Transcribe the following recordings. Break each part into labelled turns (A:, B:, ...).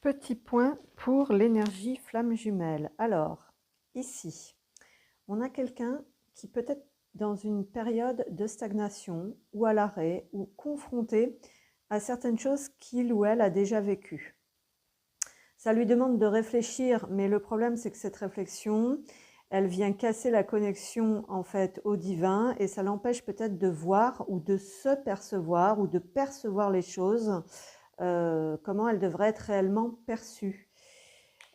A: Petit point pour l'énergie flamme jumelle. Alors, ici, on a quelqu'un qui peut être dans une période de stagnation ou à l'arrêt ou confronté à certaines choses qu'il ou elle a déjà vécues. Ça lui demande de réfléchir, mais le problème c'est que cette réflexion, elle vient casser la connexion en fait au divin et ça l'empêche peut-être de voir ou de se percevoir ou de percevoir les choses comment elles devraient être réellement perçues.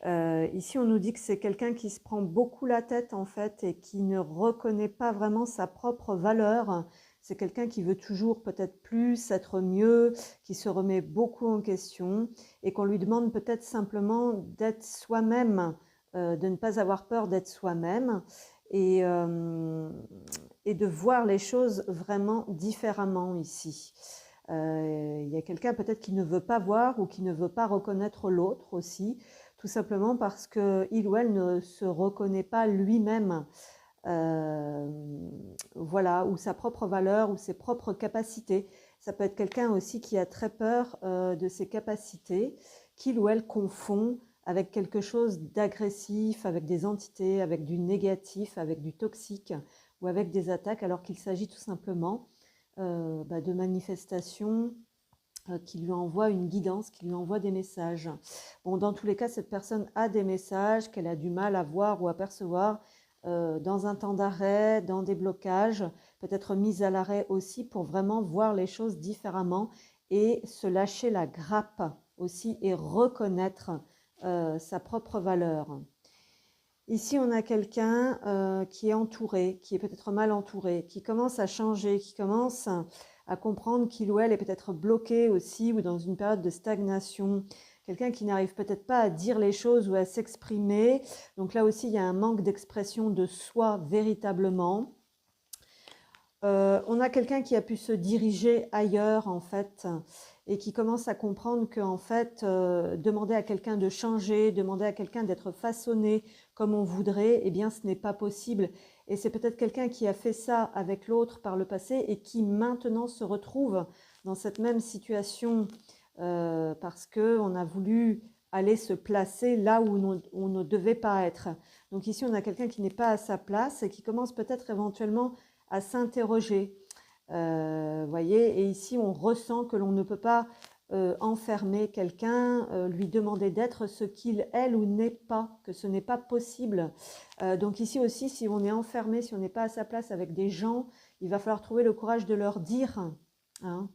A: Ici, on nous dit que c'est quelqu'un qui se prend beaucoup la tête en fait et qui ne reconnaît pas vraiment sa propre valeur. C'est quelqu'un qui veut toujours peut-être plus, être mieux, qui se remet beaucoup en question et qu'on lui demande peut-être simplement d'être soi-même, de ne pas avoir peur d'être soi-même et, et de voir les choses vraiment différemment ici. Il y a quelqu'un peut-être qui ne veut pas voir ou qui ne veut pas reconnaître l'autre aussi, tout simplement parce qu'il ou elle ne se reconnaît pas lui-même, voilà, ou sa propre valeur, ou ses propres capacités. Ça peut être quelqu'un aussi qui a très peur de ses capacités, qu'il ou elle confond avec quelque chose d'agressif, avec des entités, avec du négatif, avec du toxique, ou avec des attaques, alors qu'il s'agit tout simplement de manifestations qui lui envoient une guidance, qui lui envoient des messages. Bon, dans tous les cas, cette personne a des messages qu'elle a du mal à voir ou à percevoir dans un temps d'arrêt, dans des blocages, peut-être mise à l'arrêt aussi pour vraiment voir les choses différemment et se lâcher la grappe aussi et reconnaître sa propre valeur. Ici, on a quelqu'un qui est entouré, qui est peut-être mal entouré, qui commence à changer, qui commence à comprendre qu'il ou elle est peut-être bloqué aussi ou dans une période de stagnation. Quelqu'un qui n'arrive peut-être pas à dire les choses ou à s'exprimer. Donc là aussi, il y a un manque d'expression de soi véritablement. On a quelqu'un qui a pu se diriger ailleurs en fait et qui commence à comprendre que en fait demander à quelqu'un de changer, demander à quelqu'un d'être façonné comme on voudrait, eh bien ce n'est pas possible. Et c'est peut-être quelqu'un qui a fait ça avec l'autre par le passé et qui maintenant se retrouve dans cette même situation parce qu'on a voulu aller se placer là où on ne devait pas être. Donc ici on a quelqu'un qui n'est pas à sa place et qui commence peut-être éventuellement à s'interroger. Voyez, et ici on ressent que l'on ne peut pas enfermer quelqu'un, lui demander d'être ce qu'il, elle ou n'est pas, que ce n'est pas possible. Donc ici aussi, si on est enfermé, si on n'est pas à sa place avec des gens, il va falloir trouver le courage de leur dire, hein,